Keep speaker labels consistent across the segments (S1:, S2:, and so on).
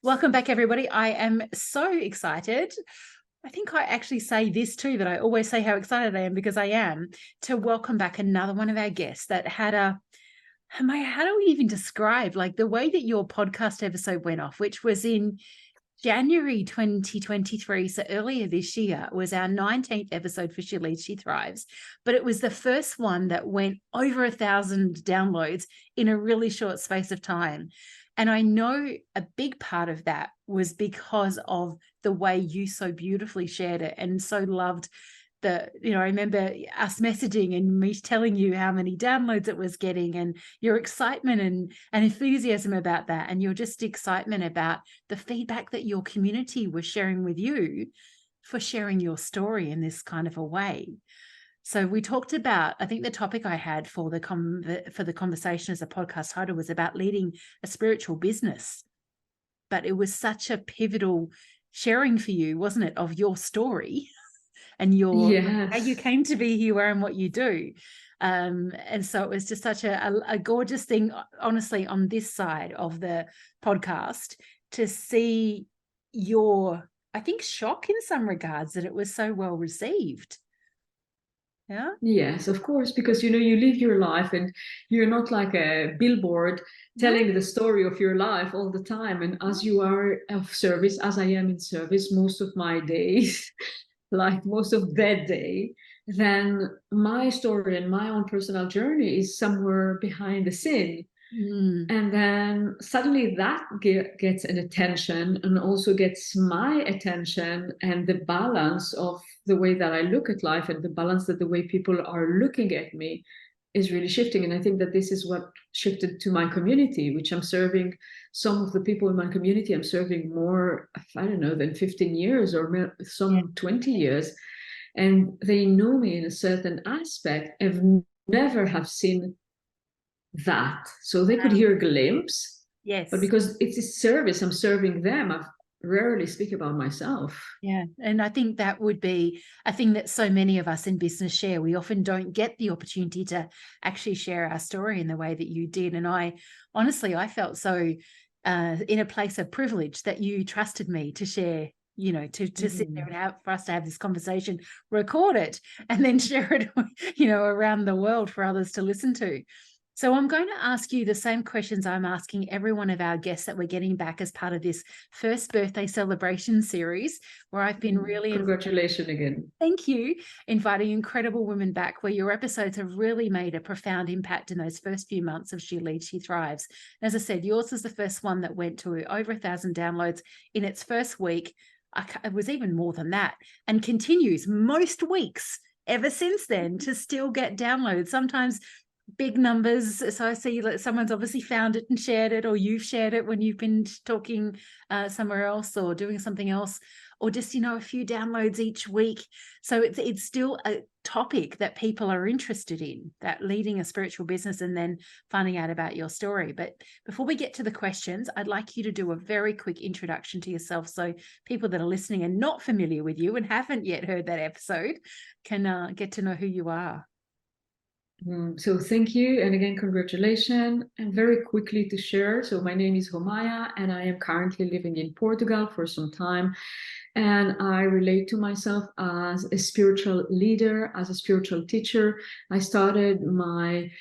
S1: Welcome back, everybody. I am so excited. I think I actually say this too, that I always say how excited I am, because I am, to welcome back another one of our guests that had Homaya, how do we even describe like the way that your podcast episode went off, which was in January 2023. So earlier this year was our 19th episode for She Leads, She Thrives. But it was the first one that went over 1,000 downloads in a really short space of time. And I know a big part of that was because of the way you so beautifully shared it and so loved I remember us messaging and me telling you how many downloads it was getting, and your excitement and enthusiasm about that, and your just excitement about the feedback that your community was sharing with you for sharing your story in this kind of a way. So we talked about, I think the topic I had for the conversation as a podcast title was about leading a spiritual business. But it was such a pivotal sharing for you, wasn't it, of your story and how you came to be here and what you do. And so it was just such a gorgeous thing, honestly, on this side of the podcast, to see your, I think, shock in some regards that it was so well received. Yeah.
S2: Yes, of course, because you live your life and you're not like a billboard telling the story of your life all the time. And as you are of service, as I am in service most of my days, like most of that day, then my story and my own personal journey is somewhere behind the scene. And then suddenly that gets an attention, and also gets my attention, and the balance of the way that I look at life and the balance that the way people are looking at me is really shifting. And I think that this is what shifted to my community, which I'm serving. Some of the people in my community I'm serving more, I don't know, than 15 years or some 20 years. And they know me in a certain aspect. I've never have seen that. So they could hear a glimpse.
S1: Yes.
S2: But because it's a service, I'm serving them. I rarely speak about myself.
S1: Yeah. And I think that would be a thing that so many of us in business share. We often don't get the opportunity to actually share our story in the way that you did. And I felt so in a place of privilege that you trusted me to share, to sit there and for us to have this conversation, record it, and then share it, around the world for others to listen to. So I'm going to ask you the same questions I'm asking every one of our guests that we're getting back as part of this first birthday celebration series, where I've been really...
S2: Congratulations again.
S1: Thank you. Inviting incredible women back, where your episodes have really made a profound impact in those first few months of She Leads, She Thrives. As I said, yours is the first one that went to over 1,000 downloads in its first week. It was even more than that, and continues most weeks ever since then to still get downloads, sometimes big numbers. So I see that someone's obviously found it and shared it, or you've shared it when you've been talking somewhere else or doing something else, or just, a few downloads each week. So it's still a topic that people are interested in, that leading a spiritual business and then finding out about your story. But before we get to the questions, I'd like you to do a very quick introduction to yourself, so people that are listening and not familiar with you and haven't yet heard that episode can get to know who you are.
S2: So thank you. And again, congratulations. And very quickly to share. So my name is Homaya, and I am currently living in Portugal for some time. And I relate to myself as a spiritual leader, as a spiritual teacher. I started my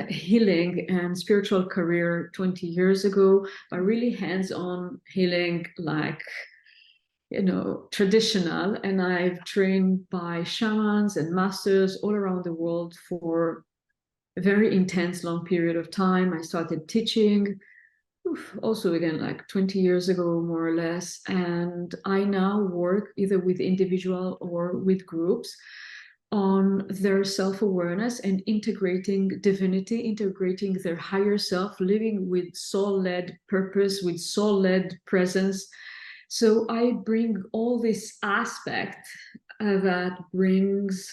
S2: healing and spiritual career 20 years ago by really hands-on healing, like traditional, and I've trained by shamans and masters all around the world for a very intense, long period of time. I started teaching also again like 20 years ago, more or less, and I now work either with individual or with groups on their self-awareness and integrating divinity, integrating their higher self, living with soul-led purpose, with soul-led presence. So I bring all this aspect that brings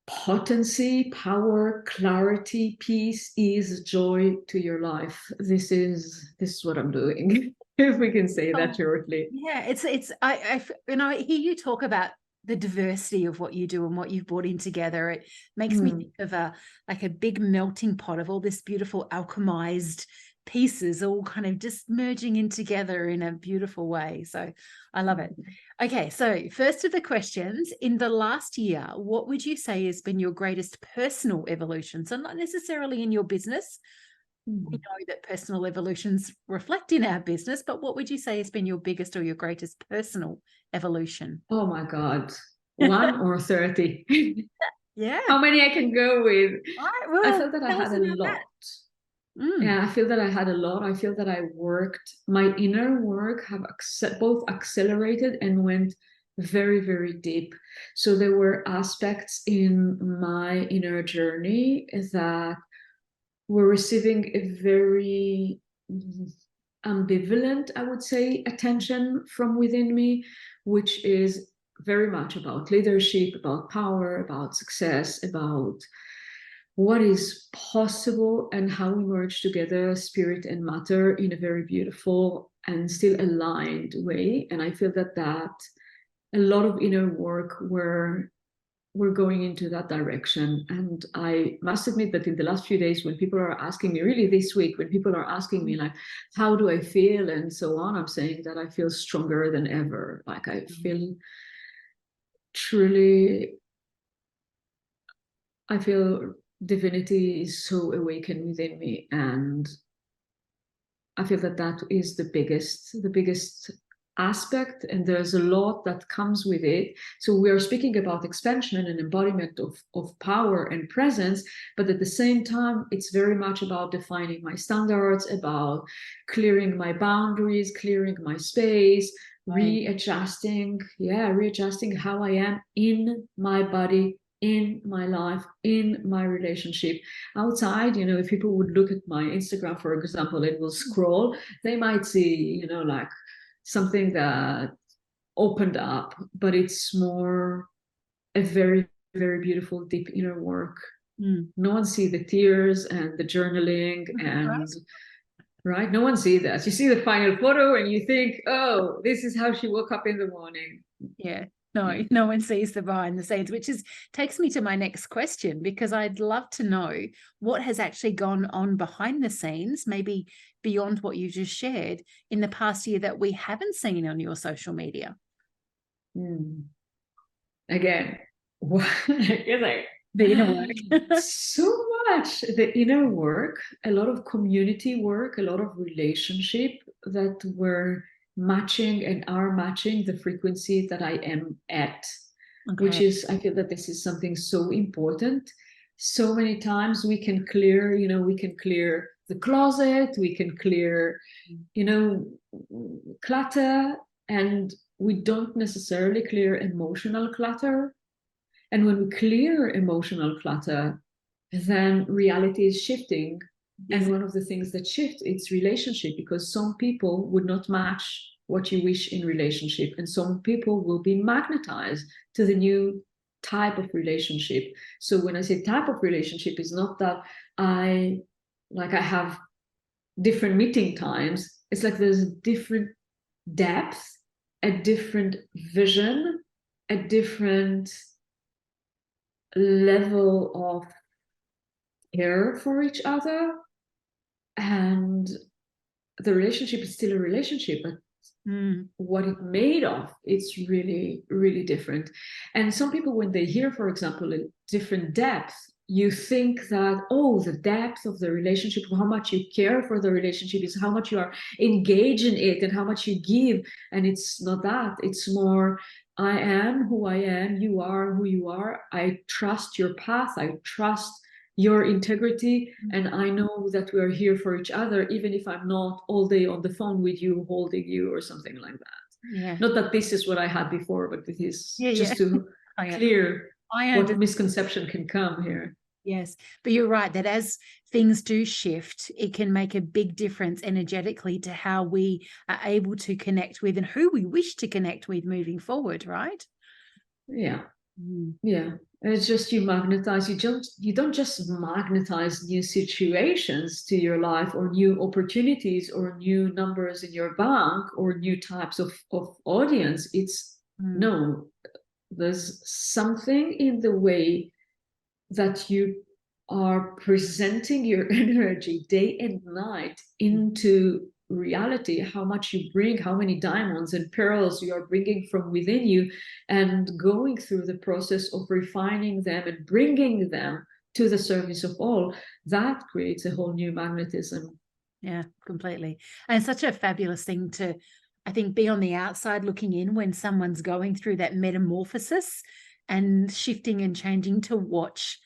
S2: potency, power, clarity, peace, ease, joy to your life. This is what I'm doing, if we can say that shortly.
S1: Yeah, I hear you talk about the diversity of what you do and what you've brought in together. It makes me think of a big melting pot of all this beautiful alchemized pieces all kind of just merging in together in a beautiful way. So I love it. Okay, so first of the questions, in the last year, what would you say has been your greatest personal evolution? So not necessarily in your business. We know that personal evolutions reflect in our business, but what would you say has been your biggest or your greatest personal evolution?
S2: Oh my God. 1 or 30?
S1: Yeah.
S2: How many I can go with?
S1: Right. Well,
S2: I felt that I
S1: tell us
S2: had a
S1: about
S2: lot.
S1: that. Mm.
S2: Yeah, I feel that I had a lot. I feel that I worked, my inner work have both accelerated and went very, very deep. So there were aspects in my inner journey that were receiving a very ambivalent, I would say, attention from within me, which is very much about leadership, about power, about success, about what is possible and how we merge together spirit and matter in a very beautiful and still aligned way. And I feel that a lot of inner work we're going into that direction. And I must admit that in the last few days, when people are asking me, really this week, when people are asking me like, how do I feel and so on, I'm saying that I feel stronger than ever. Like I feel truly, I feel divinity is so awakened within me. And I feel that that is the biggest aspect, and there's a lot that comes with it. So we are speaking about expansion and embodiment of power and presence, but at the same time, it's very much about defining my standards, about clearing my boundaries, clearing my space, readjusting how I am in my body, in my life, in my relationship. Outside, if people would look at my Instagram, for example, and will scroll, they might see, like something that opened up, but it's more a very, very beautiful, deep inner work. No one see the tears and the journaling and right. No one see that. You see the final photo and you think, oh, this is how she woke up in the morning.
S1: Yeah. No one sees the behind the scenes, which takes me to my next question, because I'd love to know what has actually gone on behind the scenes, maybe beyond what you just shared, in the past year that we haven't seen on your social media.
S2: Again,
S1: the inner work.
S2: So much the inner work, a lot of community work, a lot of relationship that were matching and are matching the frequency that I am at, which is, I feel that this is something so important. So many times we can clear the closet, we can clear, clutter, and we don't necessarily clear emotional clutter. And when we clear emotional clutter, then reality is shifting. And one of the things that shift, it's relationship, because some people would not match what you wish in relationship. And some people will be magnetized to the new type of relationship. So when I say type of relationship, it's not that I have different meeting times. It's like there's a different depth, a different vision, a different level of care for each other, and the relationship is still a relationship, but what it's made of, it's really, really different. And some people, when they hear, for example, a different depth, you think that, oh, the depth of the relationship, how much you care for the relationship, is how much you are engaged in it and how much you give. And it's not that. It's more, I am who I am, you are who you are. I trust your path, I trust your integrity, and I know that we are here for each other, even if I'm not all day on the phone with you, holding you or something like that. Not that this is what I had before, but it is just to clear what misconception can come here.
S1: Yes, but you're right that as things do shift, it can make a big difference energetically to how we are able to connect with and who we wish to connect with moving forward, right?
S2: Yeah. Yeah. And it's just, you magnetize, you don't just magnetize new situations to your life or new opportunities or new numbers in your bank or new types of audience. It's no, there's something in the way that you are presenting your energy day and night into reality, how much you bring, how many diamonds and pearls you are bringing from within you, and going through the process of refining them and bringing them to the service of all, that creates a whole new magnetism.
S1: Yeah, completely. And such a fabulous thing to, I think, be on the outside looking in when someone's going through that metamorphosis and shifting and changing, to watch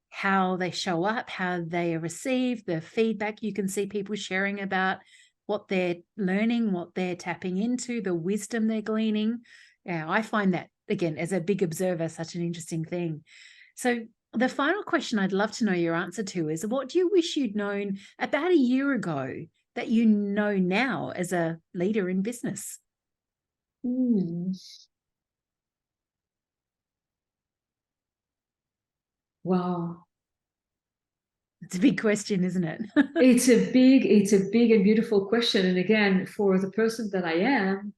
S1: how they show up, how they are received, the feedback. You can see people sharing about what they're learning, what they're tapping into, the wisdom they're gleaning. Yeah, I find that, again, as a big observer, such an interesting thing. So the final question I'd love to know your answer to is, what do you wish you'd known about a year ago that you know now as a leader in business?
S2: Wow.
S1: It's a big question, isn't it?
S2: It's a big and beautiful question. And again, for the person that I am,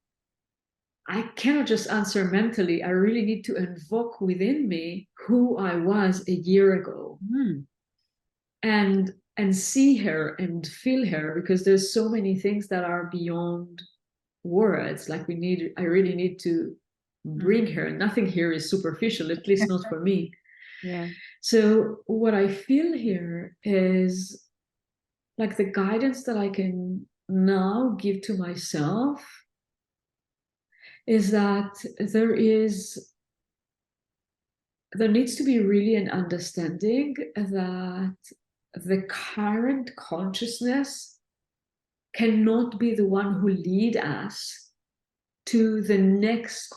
S2: I cannot just answer mentally. I really need to invoke within me who I was a year ago, and see her and feel her, because there's so many things that are beyond words. Like I really need to bring her. Nothing here is superficial, at least not for me.
S1: Yeah.
S2: So what I feel here is like the guidance that I can now give to myself is that there needs to be really an understanding that the current consciousness cannot be the one who lead us to the next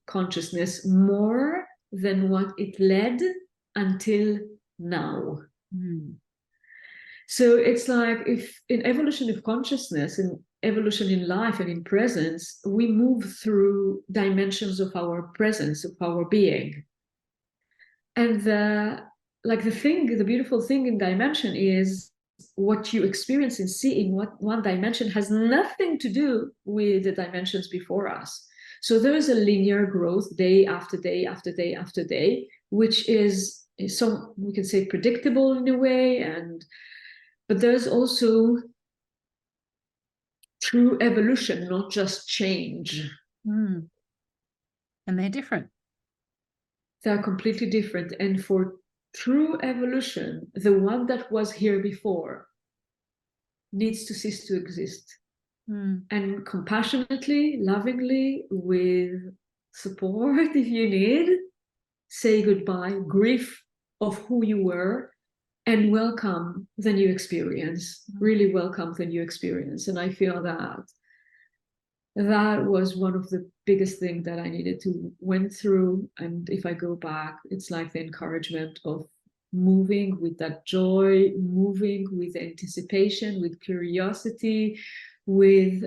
S2: consciousness more than what it led until now. So it's like, if in evolution of consciousnness and evolution in life and in presence, we move through dimensions of our presence, of our being. And the beautiful thing in dimension is what you experience and see in what one dimension has nothing to do with the dimensions before us. So there is a linear growth day after day after day after day, which is so, we can say, predictable in a way, but there's also true evolution, not just change.
S1: And they're different.
S2: They're completely different. And for true evolution, the one that was here before needs to cease to exist. And compassionately, lovingly, with support if you need, say goodbye, grief of who you were, and welcome the new experience. Really welcome the new experience. And I feel that was one of the biggest things that I needed to went through. And if I go back, it's like the encouragement of moving with that joy, moving with anticipation, with curiosity, with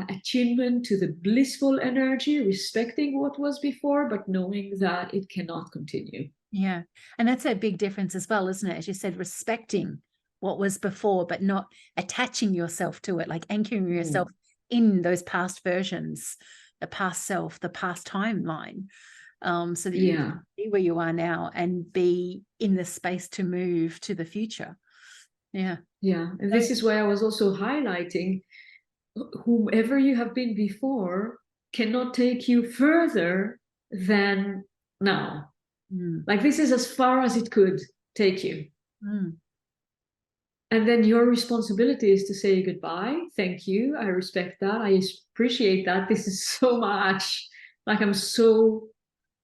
S2: attunement to the blissful energy, respecting what was before, but knowing that it cannot continue.
S1: Yeah. And that's a big difference as well, isn't it? As you said, respecting what was before, but not attaching yourself to it, like anchoring yourself in those past versions, the past self, the past timeline, so that you can be where you are now and be in the space to move to the future. Yeah.
S2: Yeah. And this is why I was also highlighting, whomever you have been before cannot take you further than now. Like, this is as far as it could take you. And then your responsibility is to say goodbye. Thank you. I respect that. I appreciate that. This is so much. Like, I'm so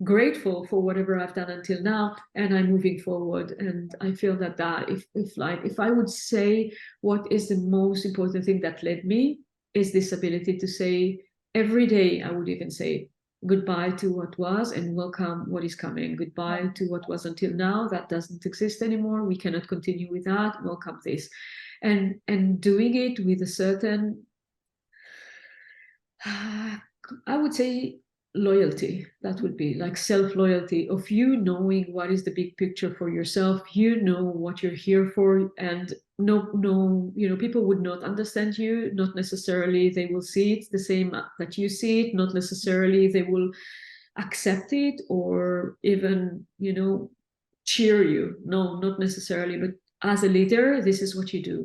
S2: grateful for whatever I've done until now, and I'm moving forward. And I feel that if I would say what is the most important thing that led me, is this ability to say every day, I would even say goodbye to what was and welcome what is coming. Goodbye to what was until now, that doesn't exist anymore. We cannot continue with that. Welcome this. And doing it with a certain, I would say, loyalty. That would be like self-loyalty, of you knowing what is the big picture for yourself. You know what you're here for, and no, people would not understand you. Not necessarily they will see it the same that you see it. Not necessarily they will accept it or even, cheer you. No, not necessarily, but as a leader, this is what you do.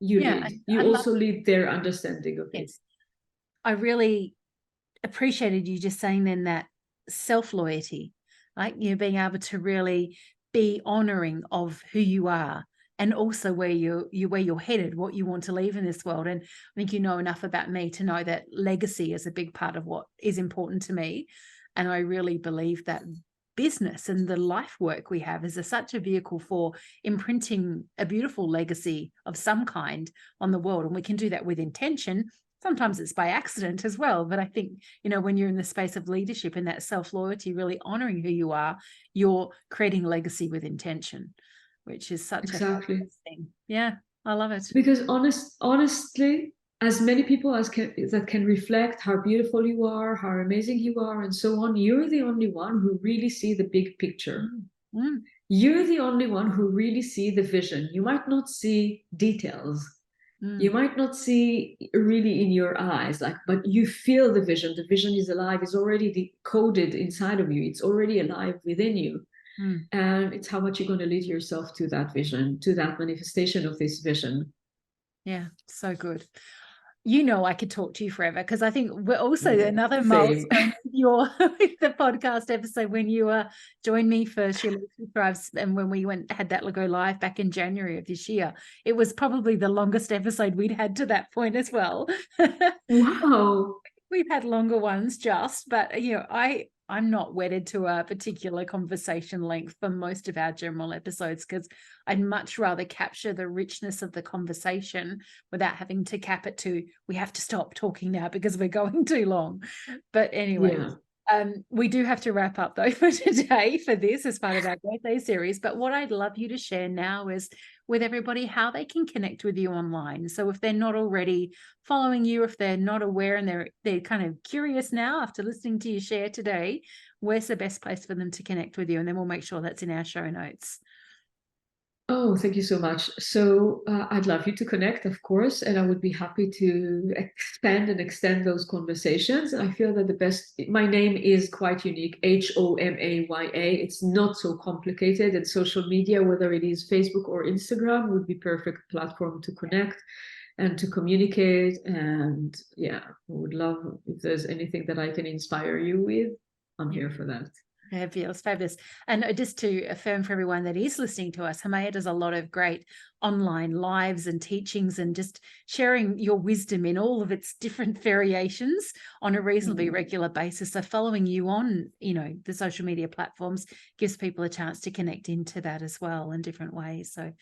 S2: You lead. You
S1: I love
S2: also lead their understanding of it.
S1: Yes. I really appreciated you just saying then that self-loyalty, like you being able to really be honoring of who you are and also where you're headed, what you want to leave in this world. And I think you know enough about me to know that legacy is a big part of what is important to me. And I really believe that business and the life work we have is such a vehicle for imprinting a beautiful legacy of some kind on the world. And we can do that with intention. Sometimes it's by accident as well. But I think, when you're in the space of leadership and that self-loyalty, really honoring who you are, you're creating legacy with intention, which is such a fabulous thing. Yeah, I love it.
S2: Because honestly, as many people that can reflect how beautiful you are, how amazing you are, and so on, you're the only one who really see the big picture.
S1: Mm.
S2: You're the only one who really see the vision. You might not see details. You might not see really in your eyes, but you feel the vision. The vision is alive, it's already coded inside of you. It's already alive within you. And it's how much you're going to lead yourself to that vision, to that manifestation of this vision.
S1: Yeah, so good. I could talk to you forever because I think we're also another milestone with the podcast episode when you joined me for She Thrives, and when we had that go live back in January of this year. It was probably the longest episode we'd had to that point as well.
S2: Wow.
S1: We've had longer ones but I'm not wedded to a particular conversation length for most of our general episodes because I'd much rather capture the richness of the conversation without having to cap it to, we have to stop talking now because we're going too long. But anyway, we do have to wrap up though for today for this as part of our birthday series. But what I'd love you to share now is with everybody how they can connect with you online. So if they're not already following you, if they're not aware and they're kind of curious now after listening to you share today, where's the best place for them to connect with you? And then we'll make sure that's in our show notes.
S2: Oh, thank you so much. So I'd love you to connect, of course, and I would be happy to expand and extend those conversations. I feel that my name is quite unique, Homaya. It's not so complicated, and social media, whether it is Facebook or Instagram, would be perfect platform to connect and to communicate. And I would love if there's anything that I can inspire you with. I'm here for that.
S1: Fabulous. And just to affirm for everyone that is listening to us, Homaya does a lot of great online lives and teachings and just sharing your wisdom in all of its different variations on a reasonably regular basis. So following you on, the social media platforms gives people a chance to connect into that as well in different ways. So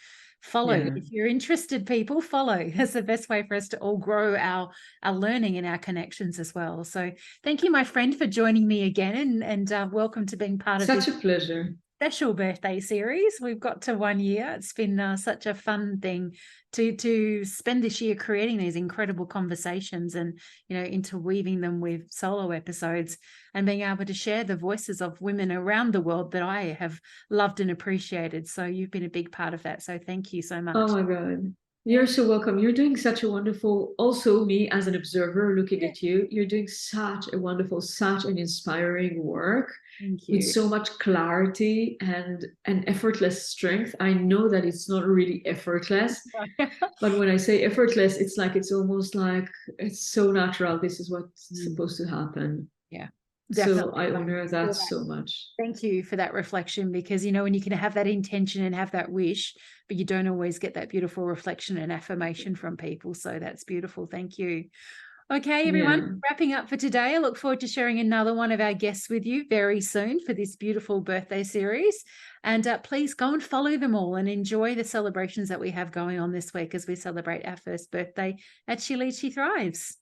S1: follow. If you're interested, people, follow. That's the best way for us to all grow our learning and our connections as well. So thank you, my friend, for joining me again and welcome to being part of
S2: such a pleasure.
S1: Special birthday series. We've got to 1 year. It's been such a fun thing to spend this year creating these incredible conversations and interweaving them with solo episodes and being able to share the voices of women around the world that I have loved and appreciated. So you've been a big part of that. So thank you so much.
S2: Oh my God. You're so welcome. You're doing such a wonderful, also me as an observer looking at you, you're doing such a wonderful, such an inspiring work.
S1: Thank you.
S2: With so much clarity and an effortless strength. I know that it's not really effortless, but when I say effortless, it's almost like it's so natural. This is what's supposed to happen.
S1: Yeah.
S2: Definitely. So I honor that so much.
S1: Thank you for that reflection because, when you can have that intention and have that wish, but you don't always get that beautiful reflection and affirmation from people. So that's beautiful. Thank you. Okay, everyone, wrapping up for today. I look forward to sharing another one of our guests with you very soon for this beautiful birthday series. And please go and follow them all and enjoy the celebrations that we have going on this week as we celebrate our first birthday at She Leads, She Thrives.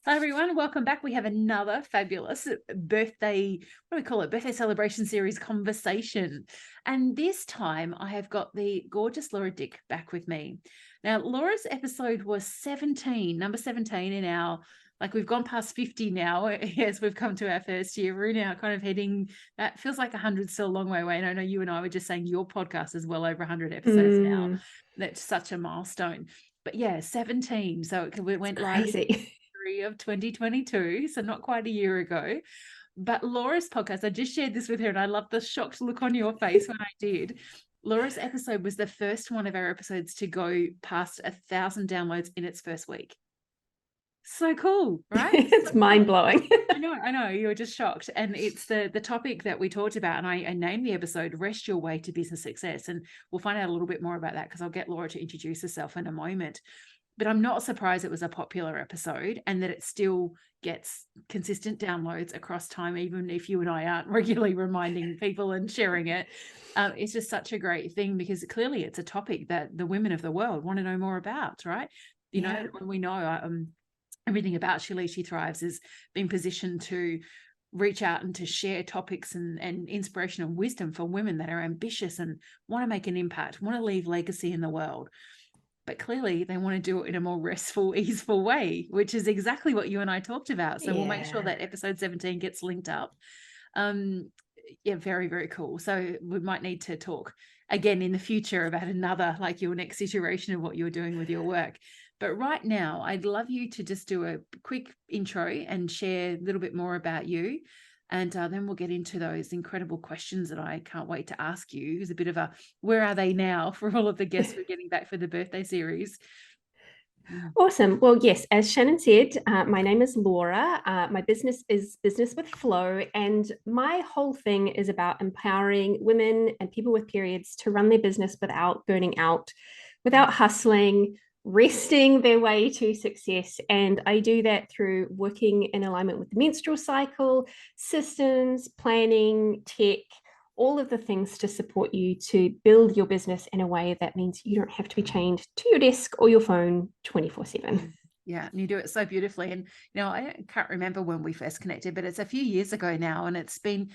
S1: Hi, everyone. Welcome back. We have another fabulous birthday, what do we call it? Birthday celebration series conversation. And this time I have got the gorgeous Laura Dick back with me. Now, Laura's episode was 17, number 17 in our, we've gone past 50 now. Yes, we've come to our first year. We're now kind of heading, that feels like 100 still a long way away. And I know you and I were just saying your podcast is well over 100 episodes now. That's such a milestone. But yeah, 17. So it went live. February of 2022, so not quite a year ago. But Laura's podcast, I just shared this with her and I love the shocked look on your face when I did. Laura's episode was the first one of our episodes to go past 1,000 downloads in its first week. So cool, right?
S2: It's mind-blowing.
S1: I know, you were just shocked. And it's the topic that we talked about, and I named the episode Rest Your Way to Business Success. And we'll find out a little bit more about that because I'll get Laura to introduce herself in a moment. But I'm not surprised it was a popular episode and that it still gets consistent downloads across time, even if you and I aren't regularly reminding people and sharing it. It's just such a great thing because clearly it's a topic that the women of the world want to know more about, right? You know, when we know everything about She Leads, She Thrives is being positioned to reach out and to share topics and inspiration and wisdom for women that are ambitious and want to make an impact, want to leave legacy in the world. But clearly they want to do it in a more restful, easeful way, which is exactly what you and I talked about. So we'll make sure that episode 17 gets linked up. Very, very cool. So we might need to talk again in the future about another, like your next iteration of what you're doing with your work. But right now, I'd love you to just do a quick intro and share a little bit more about you. And then we'll get into those incredible questions that I can't wait to ask you. It's a bit of a, where are they now for all of the guests we're getting back for the birthday series?
S3: Awesome. Well, yes, as Shannon said, my name is Laura. My business is Business with Flow, and my whole thing is about empowering women and people with periods to run their business without burning out, without hustling, resting their way to success. And I do that through working in alignment with the menstrual cycle, systems, planning, tech, all of the things to support you to build your business in a way that means you don't have to be chained to your desk or your phone 24/7.
S1: Yeah, and you do it so beautifully. And, I can't remember when we first connected, but it's a few years ago now. And it's been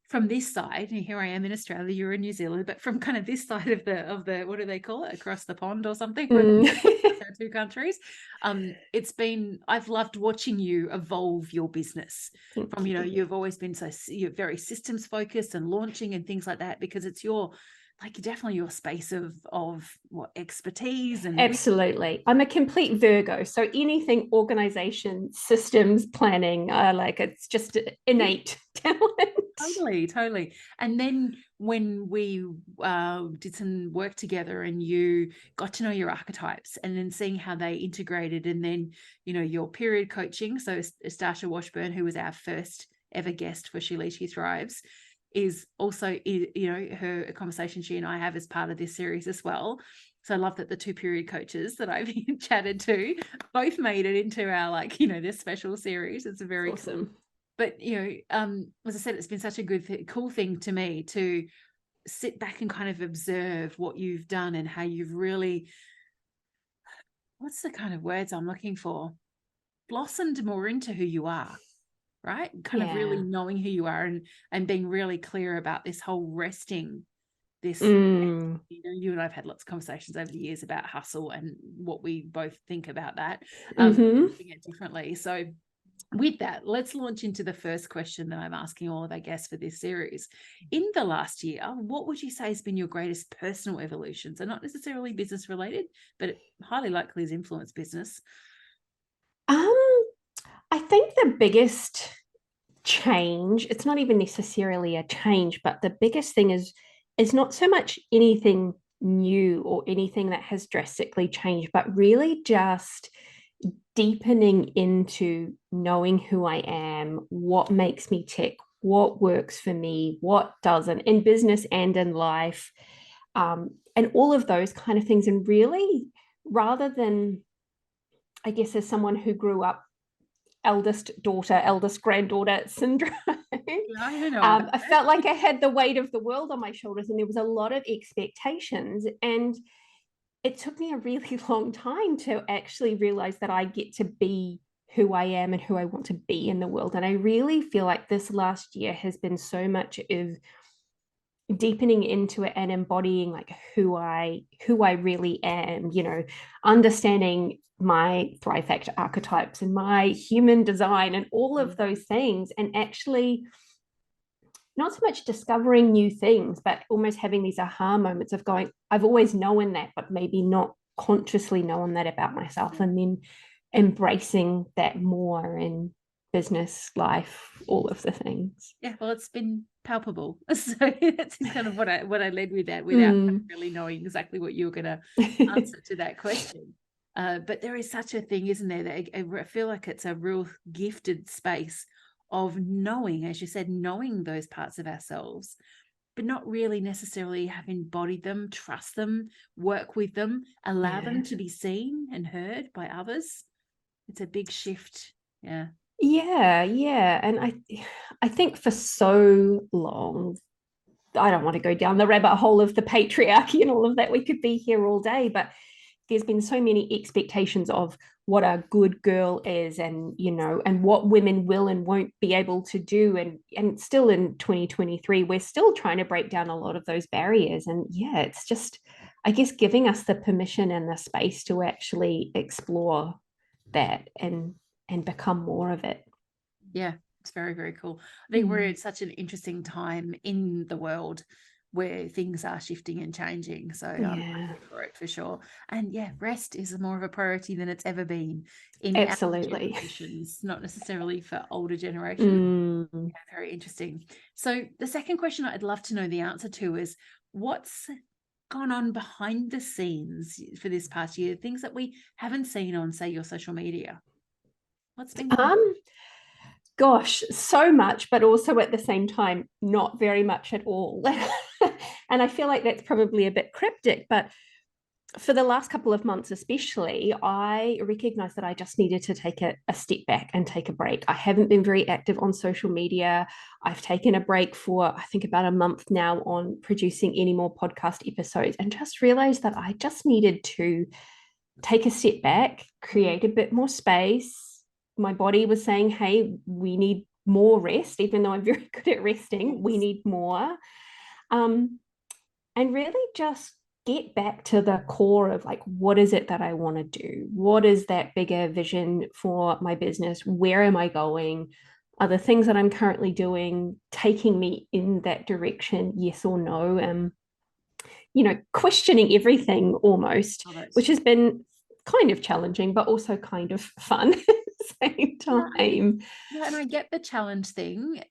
S1: from this side, and here I am in Australia, you're in New Zealand, but from kind of this side of the what do they call it, across the pond or something, our two countries. I've loved watching you evolve your business. From you've always been you're very systems focused and launching and things like that, because it's definitely your space of what expertise and
S3: absolutely. I'm a complete Virgo, so anything organization, systems, planning, it's just innate talent.
S1: Totally. And then when we did some work together and you got to know your archetypes and then seeing how they integrated, and then your period coaching. So Stasha Washburn, who was our first ever guest for She Leads, She Thrives, is also her conversation she and I have as part of this series as well. So I love that the two period coaches that I've chatted to both made it into our this special series. It's a very
S3: awesome.
S1: Cool. But as I said, it's been such a cool thing to me to sit back and kind of observe what you've done and how you've really, what's the kind of words I'm looking for, blossomed more into who you are. Right? Kind of really knowing who you are and being really clear about this whole resting, this, you and I've had lots of conversations over the years about hustle and what we both think about that, doing it differently. So with that, let's launch into the first question that I'm asking all of our guests for this series. In the last year, what would you say has been your greatest personal evolution? So not necessarily business related, but it highly likely has influenced business.
S3: I think the biggest change, it's not even necessarily a change, but the biggest thing is not so much anything new or anything that has drastically changed, but really just deepening into knowing who I am, what makes me tick, what works for me, what doesn't, in business and in life, and all of those kind of things. And really, rather than, I guess, as someone who grew up eldest daughter, eldest granddaughter syndrome, I felt like I had the weight of the world on my shoulders, and there was a lot of expectations. And it took me a really long time to actually realize that I get to be who I am and who I want to be in the world. And I really feel like this last year has been so much of deepening into it and embodying who I really am, understanding my Thrive Factor archetypes and my human design and all of those things, and actually not so much discovering new things, but almost having these aha moments of going, I've always known that, but maybe not consciously known that about myself. And then embracing that more in business, life, all of the things.
S1: Yeah, well, it's been palpable. So that's kind of what I led with that, without really knowing exactly what you were going to answer to that question. But there is such a thing, isn't there, that I feel like it's a real gifted space of knowing, as you said, knowing those parts of ourselves, but not really necessarily have embodied them, trust them, work with them, allow them to be seen and heard by others. It's a big shift. Yeah.
S3: And I think for so long, I don't want to go down the rabbit hole of the patriarchy and all of that. We could be here all day, but there's been so many expectations of what a good girl is, and and what women will and won't be able to do, and still in 2023 we're still trying to break down a lot of those barriers. And it's just, I guess, giving us the permission and the space to actually explore that and become more of it.
S1: Yeah, it's very, very cool. I think we're at such an interesting time in the world where things are shifting and changing. So I'm here for it, for sure. And rest is more of a priority than it's ever been in
S3: Absolutely.
S1: our generations, not necessarily for older generations. Very interesting. So the second question I'd love to know the answer to is, what's gone on behind the scenes for this past year? Things that we haven't seen on, say, your social media. What's been going on?
S3: Gosh, so much, but also at the same time, not very much at all. And I feel like that's probably a bit cryptic, but for the last couple of months especially, I recognized that I just needed to take a step back and take a break. I haven't been very active on social media. I've taken a break for, I think, about a month now on producing any more podcast episodes, and just realized that I just needed to take a step back, create a bit more space. My body was saying, hey, we need more rest, even though I'm very good at resting. We need more. And really just get back to the core of, like, what is it that I want to do? What is that bigger vision for my business? Where am I going? Are the things that I'm currently doing taking me in that direction? Yes or no? Questioning everything almost, which has been kind of challenging, but also kind of fun at the same time.
S1: Yeah, and I get the challenge thing,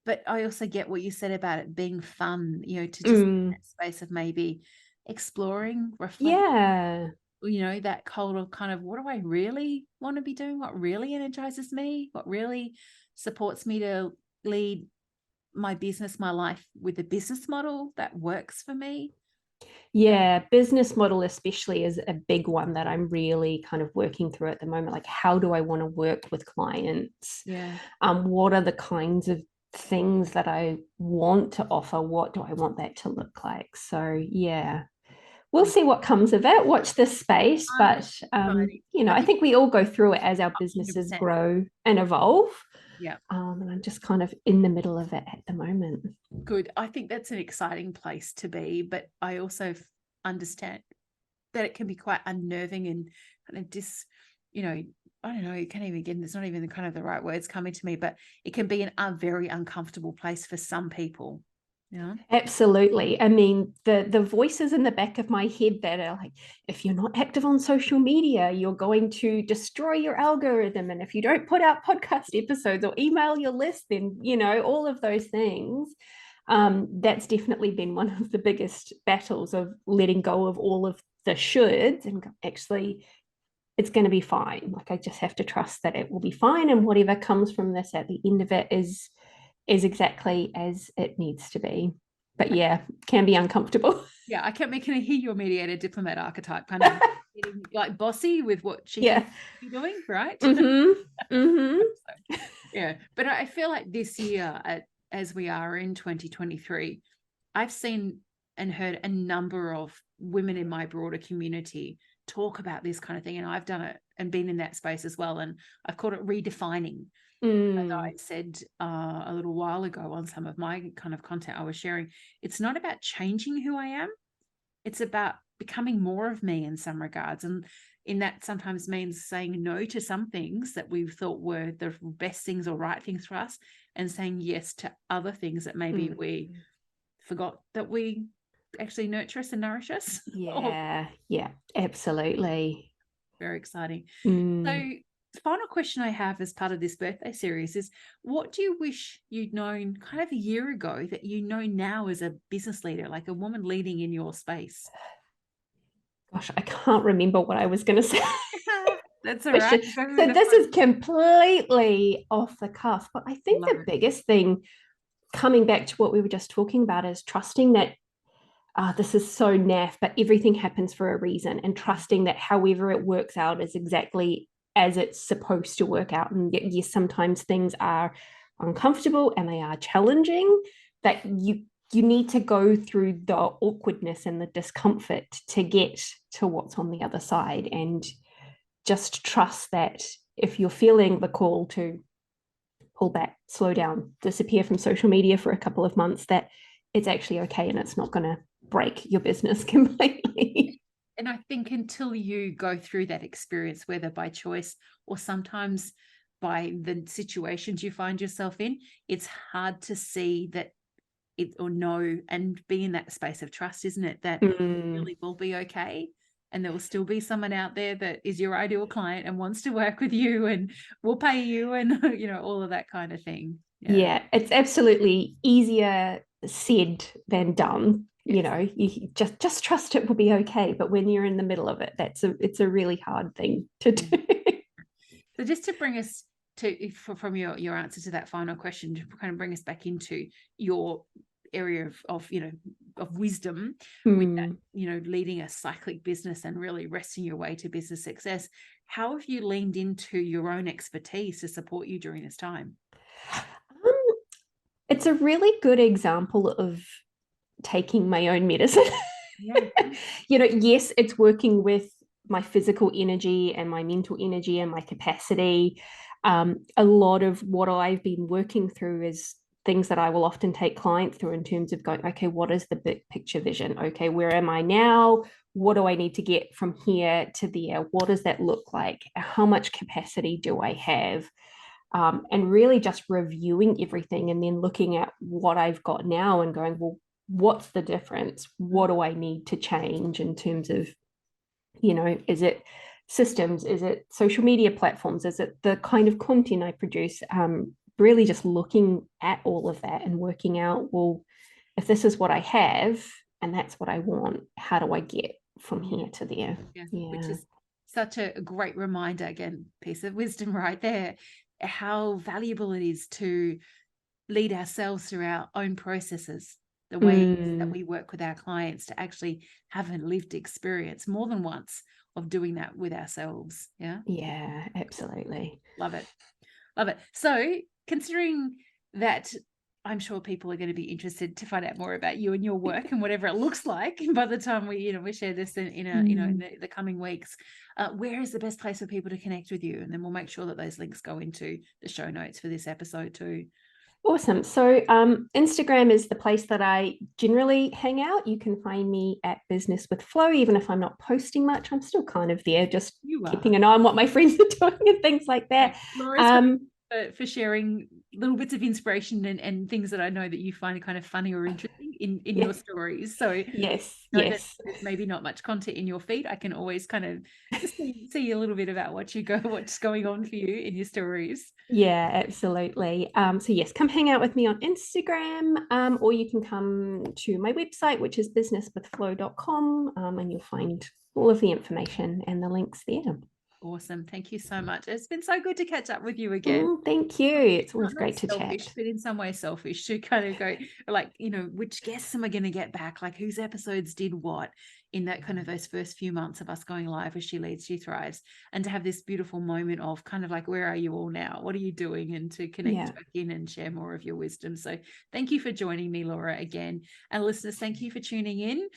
S1: but I also get what you said about it being fun, to just in that space of maybe exploring, reflecting, that kind of what do I really want to be doing? What really energizes me? What really supports me to lead my business, my life, with a business model that works for me?
S3: Business model especially is a big one that I'm really kind of working through at the moment. Like, how do I want to work with clients? What are the kinds of things that I want to offer? What do I want that to look like? So we'll see what comes of it. Watch this space. But I think we all go through it as our businesses 100%. Grow and evolve. And I'm just kind of in the middle of it at the moment.
S1: Good. I think that's an exciting place to be, but I also understand that it can be quite unnerving and kind of I don't know, it can't even get, it's not even kind of the right words coming to me, but it can be a very uncomfortable place for some people.
S3: Absolutely. I mean, the voices in the back of my head that are like, if you're not active on social media, you're going to destroy your algorithm. And if you don't put out podcast episodes or email your list, then, all of those things. That's definitely been one of the biggest battles, of letting go of all of the shoulds and actually, it's going to be fine. Like, I just have to trust that it will be fine. And whatever comes from this at the end of it is exactly as it needs to be. But can be uncomfortable.
S1: I kept making a hear your mediator diplomat archetype, kind of getting like bossy with what she can be doing, right? But I feel like this year, as we are in 2023, I've seen and heard a number of women in my broader community talk about this kind of thing, and I've done it and been in that space as well, and I've called it redefining. As I said a little while ago on some of my kind of content I was sharing, it's not about changing who I am. It's about becoming more of me in some regards. And in that sometimes means saying no to some things that we thought were the best things or right things for us, and saying yes to other things that maybe we forgot that we actually nurture us and nourish us.
S3: Absolutely.
S1: Very exciting. final question I have as part of this birthday series is, what do you wish you'd known kind of a year ago that you know now as a business leader, like a woman leading in your space?
S3: Gosh, I can't remember what I was going to say.
S1: That's all right.
S3: So this is completely off the cuff, but I think the biggest thing, coming back to what we were just talking about, is trusting that this is so naff, but everything happens for a reason, and trusting that however it works out is exactly as it's supposed to work out. And yes, sometimes things are uncomfortable and they are challenging, that you need to go through the awkwardness and the discomfort to get to what's on the other side. And just trust that if you're feeling the call to pull back, slow down, disappear from social media for a couple of months, that it's actually okay and it's not going to break your business completely.
S1: And I think until you go through that experience, whether by choice or sometimes by the situations you find yourself in, it's hard to see that it or know and be in that space of trust, isn't it? That it really will be okay. And there will still be someone out there that is your ideal client and wants to work with you and will pay you and, you know, all of that kind of thing.
S3: Yeah, it's absolutely easier said than done. Yes. You know, you just trust it will be okay. But when you're in the middle of it, it's a really hard thing to do.
S1: So just to bring us to, from your answer to that final question, to kind of bring us back into your area of you know, of wisdom with that, you know, leading a cyclic business and really resting your way to business success, how have you leaned into your own expertise to support you during this time?
S3: It's a really good example of taking my own medicine.
S1: Yeah.
S3: You know, yes, it's working with my physical energy and my mental energy and my capacity. A lot of what I've been working through is things that I will often take clients through in terms of going, okay, what is the big picture vision? Okay, where am I now? What do I need to get from here to there? What does that look like? How much capacity do I have? And really just reviewing everything and then looking at what I've got now and going, well, what's the difference? What do I need to change in terms of, you know, is it systems? Is it social media platforms? Is it the kind of content I produce? Really just looking at all of that and working out, well, if this is what I have and that's what I want, how do I get from here to there?
S1: Yeah. Which is such a great reminder, again, piece of wisdom right there, how valuable it is to lead ourselves through our own processes, the ways that we work with our clients, to actually have a lived experience more than once of doing that with ourselves.
S3: Yeah, absolutely.
S1: Love it. Love it. So considering that, I'm sure people are going to be interested to find out more about you and your work and whatever it looks like by the time we share this in the coming weeks. Where is the best place for people to connect with you? And then we'll make sure that those links go into the show notes for this episode too.
S3: Awesome. So Instagram is the place that I generally hang out. You can find me at Business with Flow. Even if I'm not posting much, I'm still kind of there, just keeping an eye on what my friends are doing and things like that.
S1: Laura's for sharing little bits of inspiration and things that I know that you find kind of funny or interesting in your stories. So
S3: yes.
S1: There's maybe not much content in your feed. I can always kind of see a little bit about what's going on for you in your stories.
S3: Yeah, absolutely. So yes, come hang out with me on Instagram, or you can come to my website, which is businesswithflow.com, and you'll find all of the information and the links there.
S1: Awesome. Thank you so much. It's been so good to catch up with you again.
S3: Thank you. It's always great to
S1: chat. But in some ways selfish to kind of go like, you know, which guests am I going to get back? Like whose episodes did what in that kind of those first few months of us going live as She Leads, She Thrives. And to have this beautiful moment of kind of like, where are you all now? What are you doing? And to connect back in and share more of your wisdom. So thank you for joining me, Laura, again. And listeners, thank you for tuning in.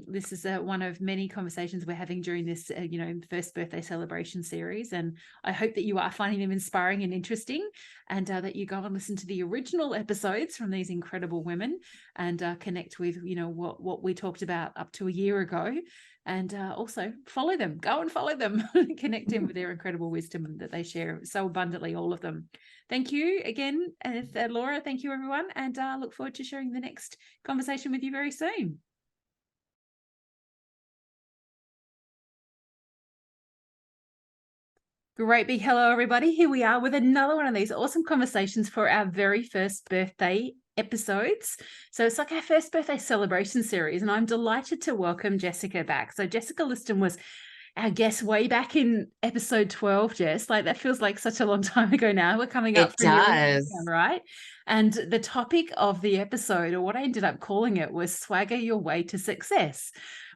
S1: This is one of many conversations we're having during this, first birthday celebration series. And I hope that you are finding them inspiring and interesting, and that you go and listen to the original episodes from these incredible women and connect with, what we talked about up to a year ago. And also follow them, go and follow them, connect in with their incredible wisdom that they share so abundantly, all of them. Thank you again, Laura. Thank you, everyone. And look forward to sharing the next conversation with you very soon. Great big hello, everybody. Here we are with another one of these awesome conversations for our very first birthday episodes. So it's like our first birthday celebration series, and I'm delighted to welcome Jesika back. So Jesika Liston was our guest way back in episode 12, Jess. Like, that feels like such a long time ago now. We're coming up for a year, right? And the topic of the episode, or what I ended up calling it, was Swagger Your Way to Success,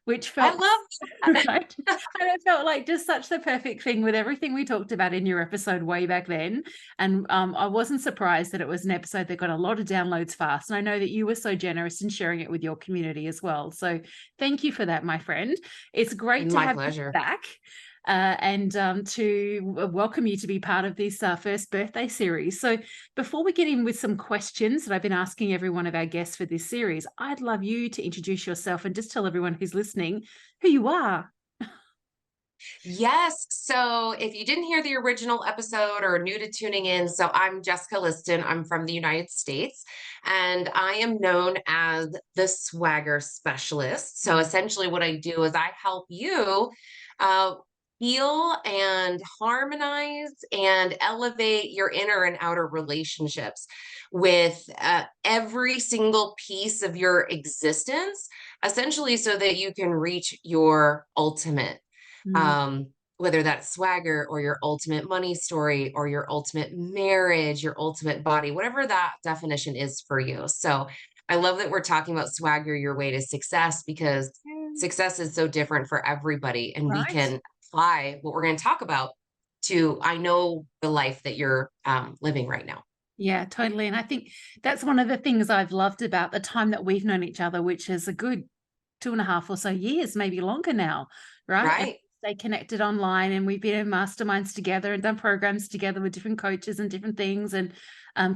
S1: which felt,
S4: I love that.
S1: right? And it felt like just such the perfect thing with everything we talked about in your episode way back then. And I wasn't surprised that it was an episode that got a lot of downloads fast. And I know that you were so generous in sharing it with your community as well. So thank you for that, my friend. It's great to have you back. And to welcome you to be part of this first birthday series. So before we get in with some questions that I've been asking every one of our guests for this series, I'd love you to introduce yourself and just tell everyone who's listening who you are.
S4: Yes. So if you didn't hear the original episode or are new to tuning in, so I'm Jesika Liston. I'm from the United States, and I am known as the swagger specialist. So essentially what I do is I help you heal and harmonize and elevate your inner and outer relationships with every single piece of your existence, essentially so that you can reach your ultimate. Whether that's swagger or your ultimate money story or your ultimate marriage, your ultimate body, whatever that definition is for you. So I love that we're talking about swagger your way to success, because success is so different for everybody. And we can apply what we're going to talk about to, I know, the life that you're living right now.
S1: Yeah, totally. And I think that's one of the things I've loved about the time that we've known each other, which is a good 2.5 or so years, maybe longer now, right?
S4: Right.
S1: Stay connected online, and we've been in masterminds together and done programs together with different coaches and different things, and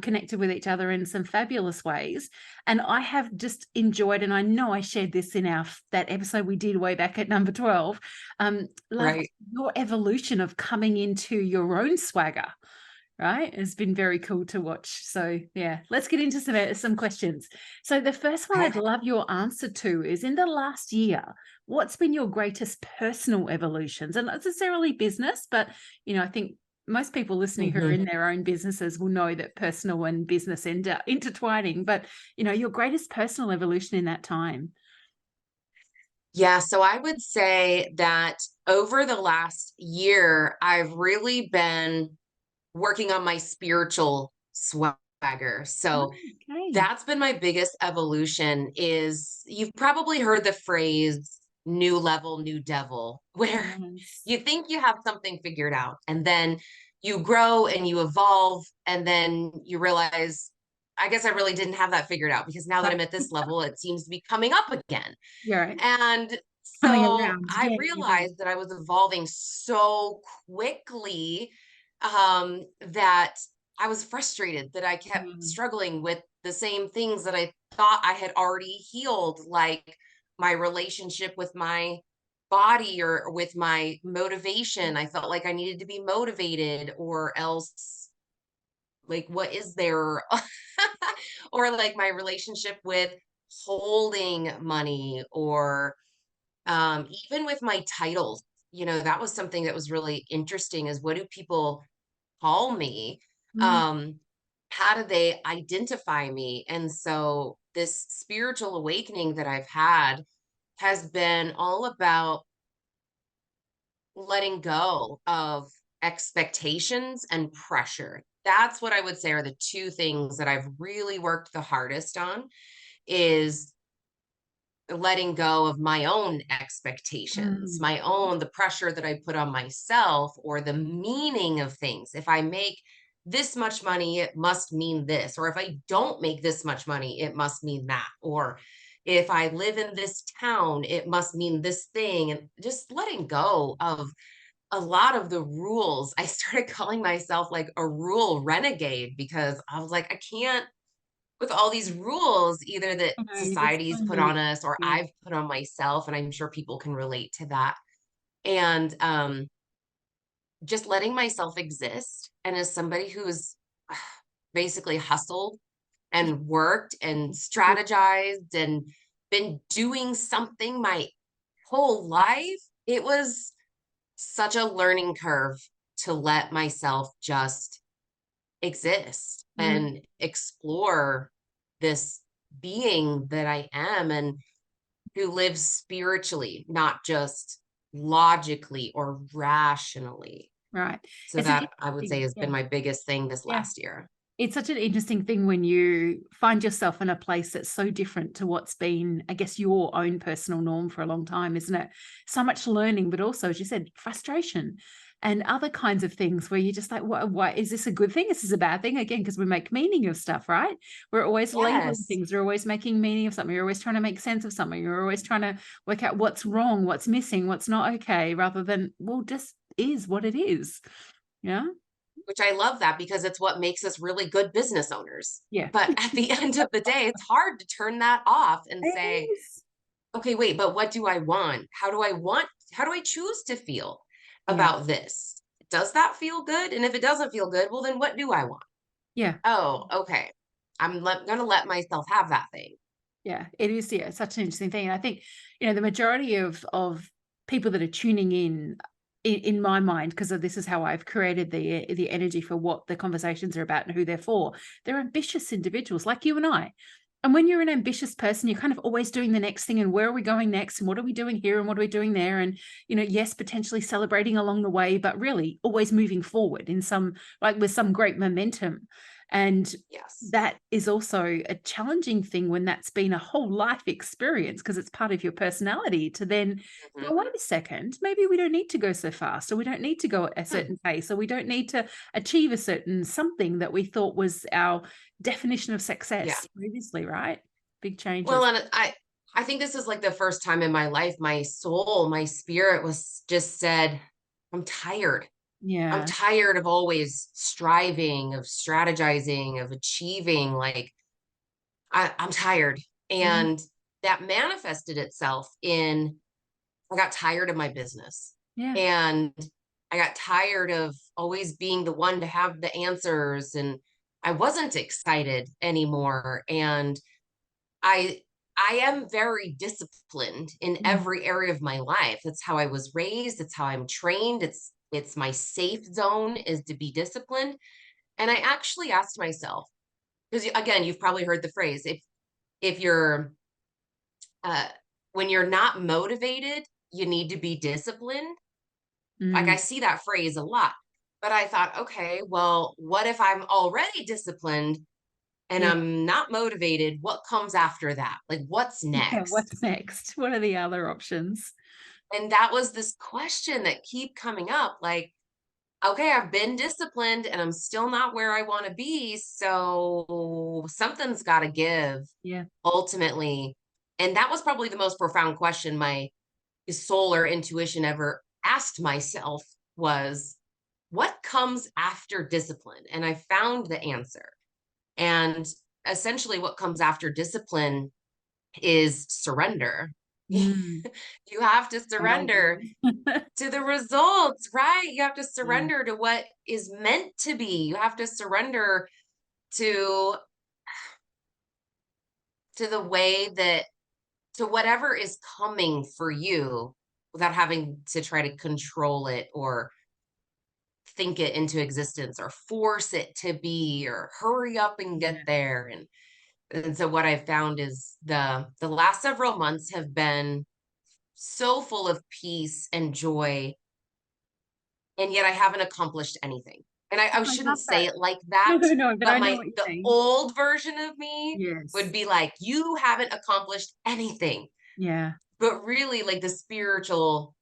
S1: connected with each other in some fabulous ways. And I have just enjoyed, and I know I shared this in that episode we did way back at number 12, your evolution of coming into your own swagger. Right, it's been very cool to watch. So yeah, let's get into some questions. So the first one I'd love your answer to is, in the last year, what's been your greatest personal evolutions? And not necessarily business, but I think most people listening who are in their own businesses will know that personal and business end up intertwining. But your greatest personal evolution in that time.
S4: Yeah, so I would say that over the last year, I've really been working on my spiritual swagger. So that's been my biggest evolution. Is you've probably heard the phrase new level, new devil, where you think you have something figured out, and then you grow and you evolve, and then you realize, I guess I really didn't have that figured out, because now that I'm at this level, it seems to be coming up again. And so I realized that I was evolving so quickly that I was frustrated that I kept struggling with the same things that I thought I had already healed, like my relationship with my body or with my motivation. I felt like I needed to be motivated, or else, like, what is there? Or like my relationship with holding money, or even with my titles. That was something that was really interesting, is what do people call me? How do they identify me? And so this spiritual awakening that I've had has been all about letting go of expectations and pressure. That's what I would say are the two things that I've really worked the hardest on, is letting go of my own expectations, the pressure that I put on myself, or the meaning of things. If I make this much money, it must mean this. Or if I don't make this much money, it must mean that. Or if I live in this town, it must mean this thing. And just letting go of a lot of the rules. I started calling myself like a rule renegade, because I was like, I can't, with all these rules, either that society's put on us or I've put on myself, and I'm sure people can relate to that. And just letting myself exist. And as somebody who's basically hustled and worked and strategized and been doing something my whole life, it was such a learning curve to let myself just exist and explore this being that I am, and who lives spiritually, not just logically or rationally.
S1: Right.
S4: So
S1: It's an
S4: that I would say has been my biggest thing this last year.
S1: It's such an interesting thing when you find yourself in a place that's so different to what's been, I guess, your own personal norm for a long time, isn't it? So much learning, but also, as you said, frustration and other kinds of things where you're just like, what is this a good thing? Is this a bad thing? Again, because we make meaning of stuff, right? We're always labeling things. We're always making meaning of something. You're always trying to make sense of something. You're always trying to work out what's wrong, what's missing, what's not okay, rather than, well, just is what it is. Yeah.
S4: Which I love that, because it's what makes us really good business owners.
S1: Yeah.
S4: But at the end of the day, it's hard to turn that off and say, okay, wait, but what do I want? How do I choose to feel about this? Does that feel good? And if it doesn't feel good, well, then what do I want?
S1: Yeah.
S4: Oh, okay. I'm going to let myself have that thing.
S1: Yeah, it is. Yeah, such an interesting thing. And I think, the majority of people that are tuning in my mind, because this is how I've created the energy for what the conversations are about and who they're for. They're ambitious individuals like you and I. And when you're an ambitious person, you're kind of always doing the next thing, and where are we going next, and what are we doing here, and what are we doing there, and yes, potentially celebrating along the way, but really always moving forward in some, like, with some great momentum. And that is also a challenging thing when that's been a whole life experience, because it's part of your personality to then go, wait a second, maybe we don't need to go so fast, or we don't need to go at a certain pace, or we don't need to achieve a certain something that we thought was our definition of success previously, right? Big changes.
S4: Well, and I think this is like the first time in my life, my soul, my spirit was just said, I'm tired.
S1: Yeah.
S4: I'm tired of always striving, of strategizing, of achieving. Like, I'm tired. And that manifested itself in, I got tired of my business.
S1: Yeah.
S4: And I got tired of always being the one to have the answers. And I wasn't excited anymore. And I am very disciplined in every area of my life. That's how I was raised. It's how I'm trained. It's my safe zone is to be disciplined. And I actually asked myself, because again, you've probably heard the phrase, if you're when you're not motivated, you need to be disciplined. Like, I see that phrase a lot. But I thought, okay, well, what if I'm already disciplined and I'm not motivated? What comes after that? Like, what's next?
S1: Yeah, what's next? What are the other options?
S4: And that was this question that keep coming up. Like, okay, I've been disciplined and I'm still not where I want to be. So something's got to give.
S1: Yeah.
S4: Ultimately. And that was probably the most profound question my soul or intuition ever asked myself was, what comes after discipline? And I found the answer. And essentially what comes after discipline is surrender. You have to surrender to the results, right? You have to surrender to what is meant to be. You have to surrender to the way that, to whatever is coming for you, without having to try to control it or think it into existence or force it to be or hurry up and get there. And so what I've found is the last several months have been so full of peace and joy, and yet I haven't accomplished anything. And I shouldn't say it like that.
S1: No, but I know what you're
S4: the
S1: saying.
S4: old version of me would be like, you haven't accomplished anything.
S1: Yeah.
S4: But really, like, the spiritual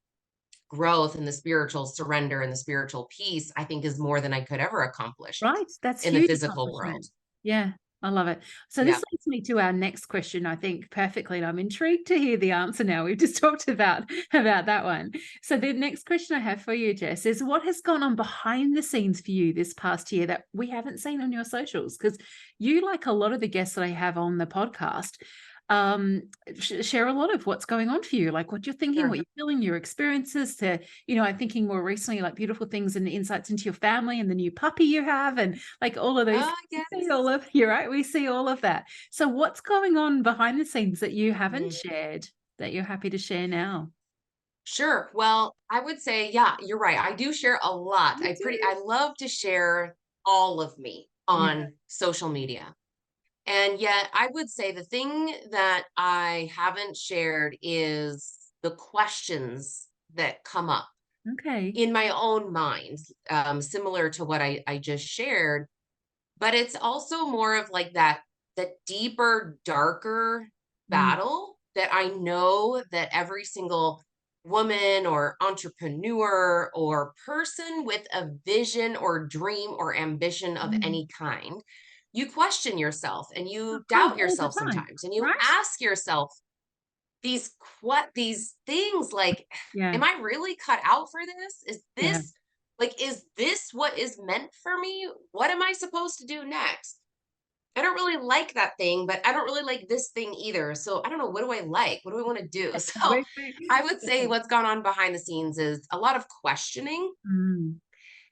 S4: growth and the spiritual surrender and the spiritual peace, I think, is more than I could ever accomplish.
S1: Right. That's
S4: in
S1: huge
S4: the physical world.
S1: Yeah. I love it. So this leads me to our next question, I think, perfectly. And I'm intrigued to hear the answer now. We've just talked about that one. So the next question I have for you, Jess, is what has gone on behind the scenes for you this past year that we haven't seen on your socials? Because you, like a lot of the guests that I have on the podcast, share a lot of what's going on for you, like what you're thinking, what you're feeling, your experiences, to, I'm thinking more recently, like beautiful things and insights into your family and the new puppy you have, and like all of those. You're right. We see all of that. So what's going on behind the scenes that you haven't shared that you're happy to share now?
S4: Sure. Well, I would say, yeah, you're right. I do share a lot.
S1: You do?
S4: I love to share all of me
S1: Yeah.
S4: on social media. And yet I would say the thing that I haven't shared is the questions that come up
S1: Okay.
S4: in my own mind, similar to what I just shared. But it's also more of like that deeper, darker
S1: Mm,
S4: battle that I know that every single woman or entrepreneur or person with a vision or dream or ambition of
S1: mm.
S4: any kind, you question yourself and
S1: Of
S4: you
S1: course,
S4: doubt
S1: all the
S4: yourself
S1: time,
S4: sometimes and you
S1: right?
S4: ask yourself these things like,
S1: Yeah.
S4: am I really cut out for this?
S1: Yeah.
S4: Is this what is meant for me? What am I supposed to do next? I don't really like that thing, but I don't really like this thing either. So I don't know. What do I like? What do I want to do? So I would say
S1: Yeah.
S4: what's gone on behind the scenes is a lot of questioning.
S1: Mm,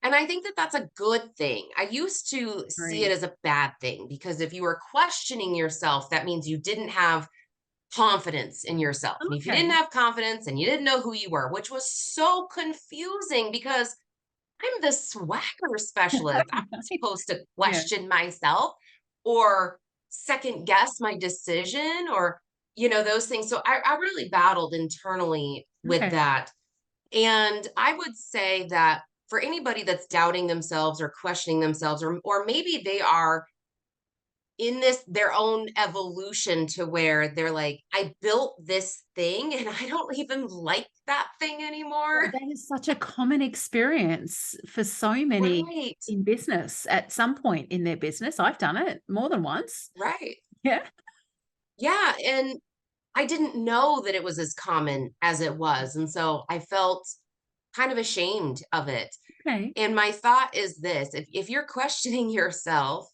S4: And I think that that's a good thing. I used to see it
S1: agree.
S4: as a bad thing because if you were questioning yourself, that means you didn't have confidence in yourself. And if you didn't
S1: Okay.
S4: have confidence and you didn't know who you were, which was so confusing because I'm the swagger specialist. I'm not
S1: Right.
S4: supposed to
S1: Yeah.
S4: question myself or second guess my decision or, those things. So I really battled internally with
S1: Okay.
S4: that. And I would say that for anybody that's doubting themselves or questioning themselves, or maybe they are in their own evolution to where they're like, I built this thing and I don't even like that thing
S1: Well,
S4: anymore.
S1: that is such a common experience for so many
S4: Right.
S1: in business at some point in their business. I've done it more than once.
S4: Right.
S1: Yeah.
S4: Yeah. And I didn't know that it was as common as it was. And so I felt kind of ashamed of it.
S1: Okay.
S4: And my thought is this, if you're questioning yourself,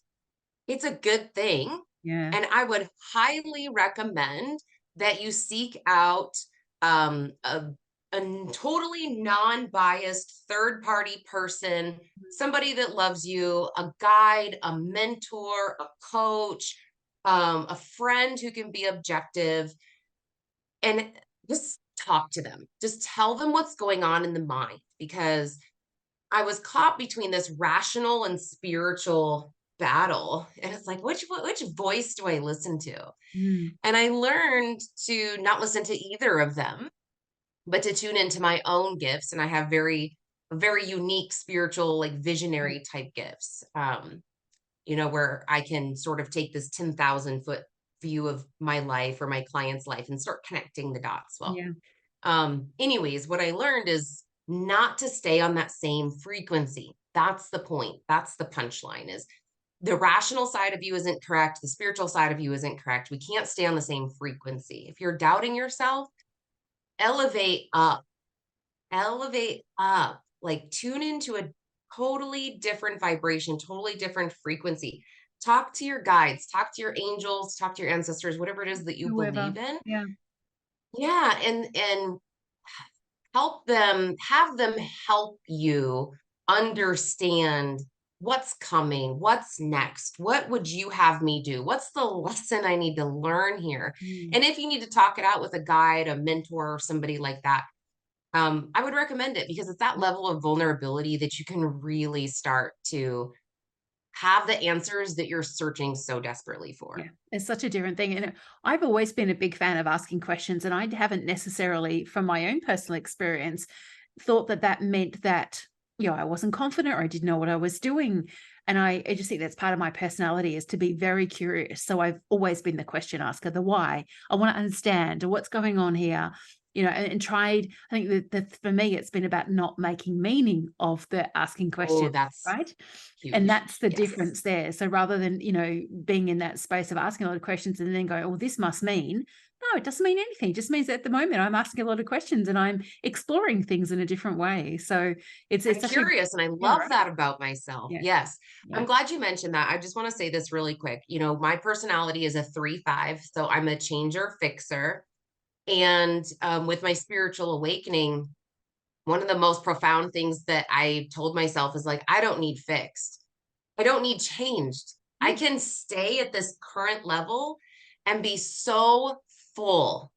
S4: it's a good thing.
S1: Yeah.
S4: And I would highly recommend that you seek out um, a, a totally non biased third party person, somebody that loves you, a guide, a mentor, a coach, a friend who can be objective and just talk to them. Just tell them what's going on in the mind because I was caught between this rational and spiritual battle. And it's like, which voice do I listen to?
S1: Mm,
S4: And I learned to not listen to either of them, but to tune into my own gifts. And I have very unique spiritual, like
S1: yeah.
S4: visionary type gifts. Where I can sort of take this 10,000-foot view of my life or my client's life and start connecting the dots. Well,
S1: Yeah.
S4: anyways, what I learned is not to stay on that same frequency. That's the point. That's the punchline is the rational side of you isn't correct. The spiritual side of you isn't correct. We can't stay on the same frequency. If you're doubting yourself, elevate up, elevate up, like tune into a totally different vibration, totally different frequency. Talk to your guides, talk to your angels, talk to your ancestors, whatever it is that you
S1: Whoever.
S4: believe in.
S1: Yeah.
S4: Yeah, and have them help you understand what's coming, what's next, what would you have me do, what's the lesson I need to learn here.
S1: Mm.
S4: And if you need to talk it out with a guide, a mentor, or somebody like that, I would recommend it because it's that level of vulnerability that you can really start to have the answers that you're searching so desperately
S1: Yeah,
S4: for.
S1: it's such a different thing. And I've always been a big fan of asking questions, and I haven't necessarily, from my own personal experience, thought that that meant that, I wasn't confident or I didn't know what I was doing. And I just think that's part of my personality is to be very curious. So I've always been the question asker, the why. I want to understand what's going on here, and tried. I think that for me, it's been about not making meaning of the asking
S4: Oh,
S1: questions,
S4: that's
S1: right? And
S4: huge.
S1: that's the
S4: Yes.
S1: difference there. So rather than, being in that space of asking a lot of questions and then going, oh, this must mean, no, it doesn't mean anything. It just means at the moment I'm asking a lot of questions and I'm exploring things in a different way. So it's
S4: I'm
S1: such a,
S4: curious and I
S1: yeah,
S4: love
S1: right.
S4: that about myself.
S1: Yeah.
S4: Yes.
S1: Yeah.
S4: I'm glad you mentioned that. I just want to say this really quick. My personality is a 3-5, so I'm a changer fixer. And with my spiritual awakening, one of the most profound things that I told myself is like, I don't need fixed. I don't need changed. I
S1: Mm,
S4: can stay at this current level and be so full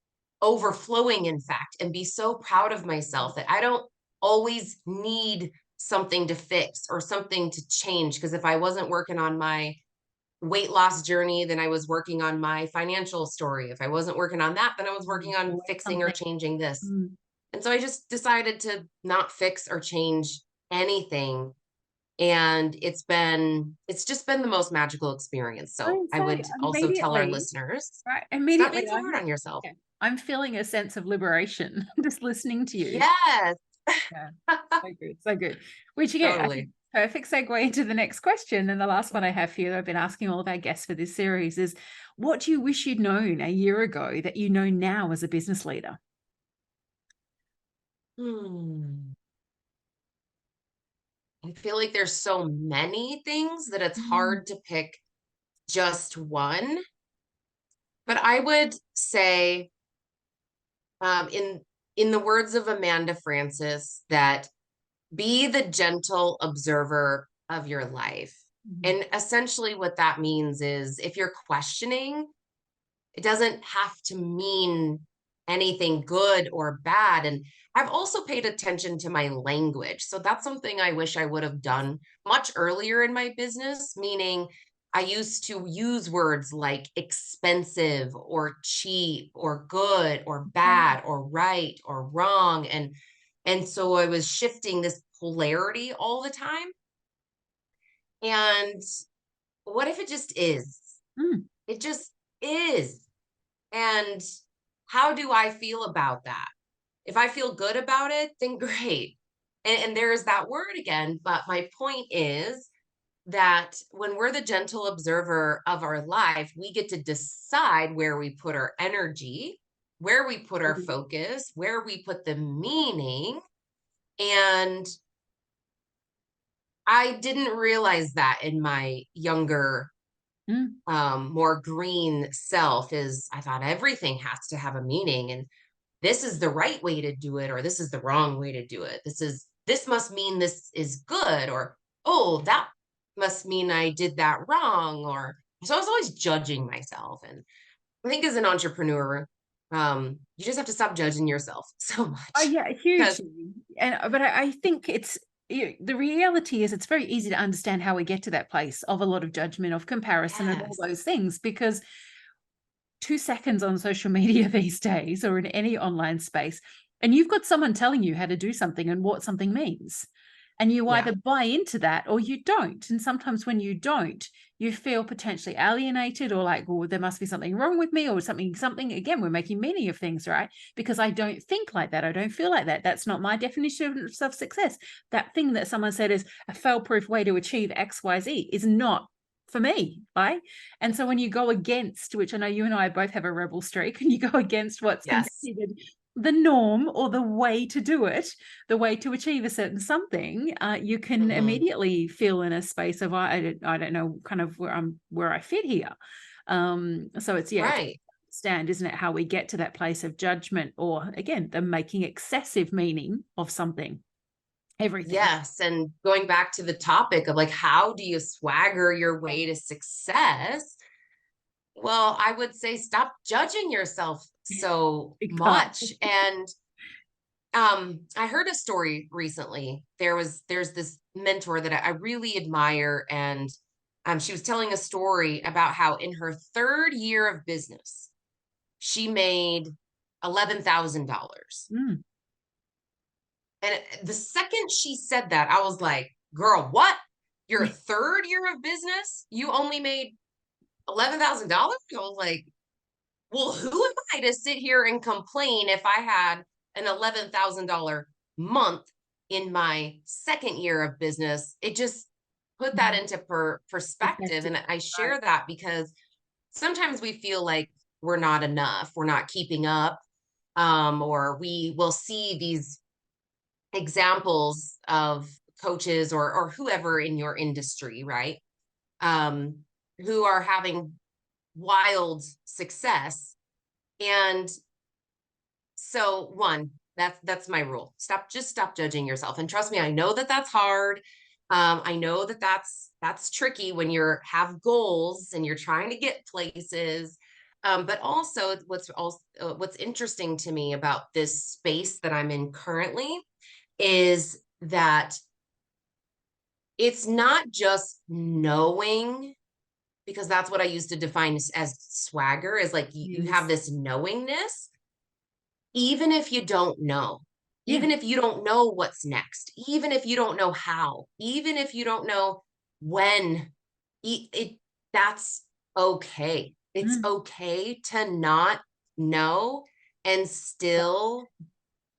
S4: overflowing, in fact, and be so proud of myself that I don't always need something to fix or something to change. Because if I wasn't working on my weight loss journey, then I was working on my financial story. If I wasn't working on that, then I was working on fixing or changing this. And so I just decided to not fix or change anything. And it's just been the most magical experience. So I would also tell our listeners,
S1: right?
S4: stop
S1: Immediately,
S4: being so hard on yourself.
S1: yeah, I'm feeling a sense of liberation just listening to you.
S4: Yes.
S1: Yeah. So good, so good. Which again, I think perfect segue into the next question. And the last one I have here that I've been asking all of our guests for this series is, what do you wish you'd known a year ago that you know now as a business leader?
S4: I feel like there's so many things that it's hard to pick just one. But I would say, in the words of Amanda Francis, that be the gentle observer of your life. And essentially what that means is, if you're questioning, it doesn't have to mean anything good or bad. And I've also paid attention to my language. So that's something I wish I would have done much earlier in my business, meaning I used to use words like expensive or cheap or good or bad or right or wrong. And so I was shifting this polarity all the time. And what if it just is? It just is. And how do I feel about that? If I feel good about it, then great. And there's that word again. But my point is that when we're the gentle observer of our life, we get to decide where we put our energy, where we put our focus, where we put the meaning. And I didn't realize that in my younger, more green self. Is I thought everything has to have a meaning, and this is the right way to do it, or this is the wrong way to do it. This must mean this is good, or, oh, that must mean I did that wrong. Or so I was always judging myself. And I think as an entrepreneur, you just have to stop judging yourself so much.
S1: Oh yeah, hugely. But I think the reality is it's very easy to understand how we get to that place of a lot of judgment, of comparison, and all those things, because 2 seconds on social media these days, or in any online space, and you've got someone telling you how to do something and what something means. And you either buy into that or you don't. And sometimes when you don't, you feel potentially alienated, or like, well, there must be something wrong with me, or something. Again, we're making meaning of things, right? Because I don't think like that. I don't feel like that. That's not my definition of success. That thing that someone said is a fail-proof way to achieve X, Y, Z is not for me, right? And so when you go against, which I know you and I both have a rebel streak, and you go against what's considered the norm or the way to do it, the way to achieve a certain something, you can immediately feel in a space of I don't know kind of where I fit here. So it's understand, isn't it, how we get to that place of judgment, or again the making excessive meaning of something. Everything.
S4: Yes. And going back to the topic of like, how do you swagger your way to success? Well, I would say stop judging yourself so much. And I heard a story recently. There's this mentor that I really admire, and she was telling a story about how in her 3rd year of business, she made $11,000. And the second she said that, I was like, girl, what? Your 3rd year of business, you only made $11,000? I was like, well, who am I to sit here and complain if I had an $11,000 month in my 2nd year of business? It just put that into perspective. And I share that because sometimes we feel like we're not enough, we're not keeping up, or we will see these examples of coaches or whoever in your industry, right? Who are having wild success. And so that's my rule. Just stop judging yourself. And trust me, I know that that's hard. I know that that's tricky when have goals and you're trying to get places. But also what's interesting to me about this space that I'm in currently is that it's not just knowing, because that's what I used to define as swagger, is like you have this knowingness, even if you don't know, even if you don't know what's next, even if you don't know how, even if you don't know when, that's okay. It's okay to not know and still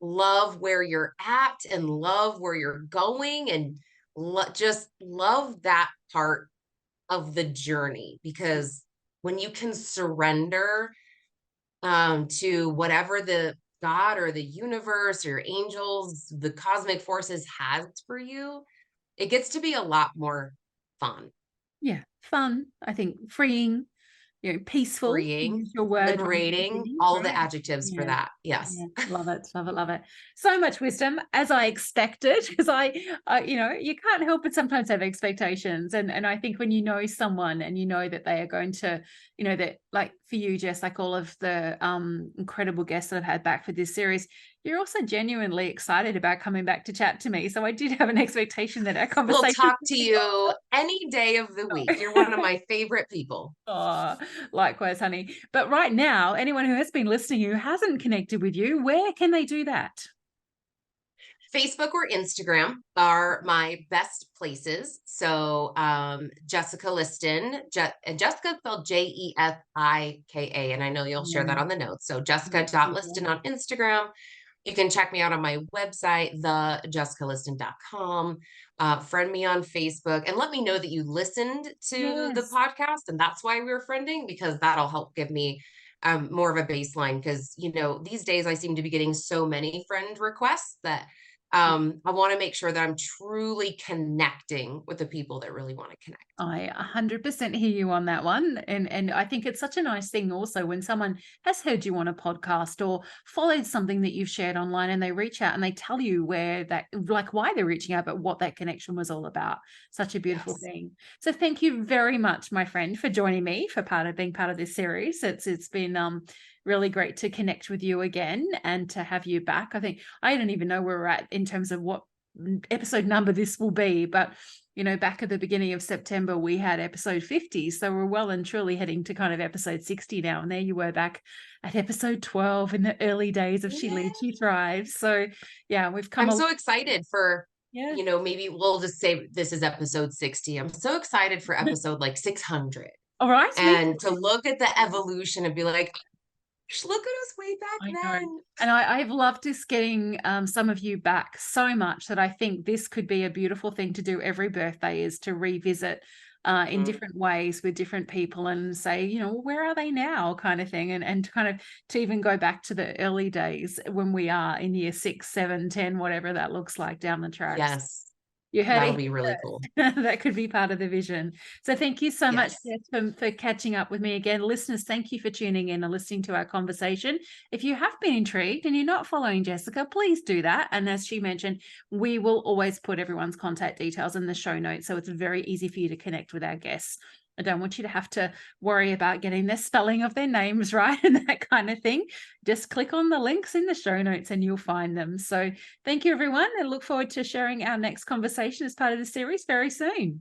S4: love where you're at and love where you're going, and just love that part of the journey. Because when you can surrender to whatever the God or the universe or your angels, the cosmic forces has for you, it gets to be a lot more fun.
S1: Yeah, fun. I think freeing, peaceful.
S4: Freeing,
S1: Your word,
S4: liberating, all the adjectives for that. Yes.
S1: Love it, love it, love it. So much wisdom, as I expected, because you can't help but sometimes have expectations, and I think when you know someone and you know that they are going to, that, like for you, Jess, like all of the incredible guests that I've had back for this series, you're also genuinely excited about coming back to chat to me. So I did have an expectation that our conversation
S4: We'll talk to you any day of the week. You're one of my favorite people.
S1: Oh, likewise, honey. But right now, anyone who has been listening who hasn't connected with you, where can they do that?
S4: Facebook or Instagram are my best places. So Jesika Liston, and Jessica spelled Jefika, and I know you'll share that on the notes. So Jessica.Liston on Instagram. You can check me out on my website, thejessicaliston.com. Friend me on Facebook and let me know that you listened to the podcast, and that's why we're friending, because that'll help give me more of a baseline. Because these days I seem to be getting so many friend requests that I want to make sure that I'm truly connecting with the people that really want to connect.
S1: I 100% hear you on that one. And I think it's such a nice thing also when someone has heard you on a podcast or followed something that you've shared online, and they reach out and they tell you why they're reaching out, but what that connection was all about. Such a beautiful thing. So thank you very much, my friend, for joining me, for being part of this series. It's been really great to connect with you again and to have you back. I think I don't even know where we're at in terms of what episode number this will be, but back at the beginning of September we had episode 50, so we're well and truly heading to kind of episode 60 now, and there you were back at episode 12 in the early days of She Leads, She Thrives. So we've come.
S4: I'm so excited for maybe we'll just say this is episode 60. I'm so excited for episode like 600.
S1: All right,
S4: and to look at the evolution and be like, look at us way back then.
S1: And I've loved just getting some of you back so much that I think this could be a beautiful thing to do every birthday, is to revisit in different ways with different people and say, where are they now, kind of thing, and kind of to even go back to the early days when we are in year 6, 7, 10, whatever that looks like down the track.
S4: Yes.
S1: You heard
S4: That'll be really cool.
S1: That could be part of the vision. So thank you so much, Jess, for catching up with me again. Listeners, thank you for tuning in and listening to our conversation. If you have been intrigued and you're not following Jessica, please do that. And as she mentioned, we will always put everyone's contact details in the show notes, so it's very easy for you to connect with our guests. I don't want you to have to worry about getting the spelling of their names right and that kind of thing. Just click on the links in the show notes and you'll find them. So thank you, everyone, and look forward to sharing our next conversation as part of the series very soon.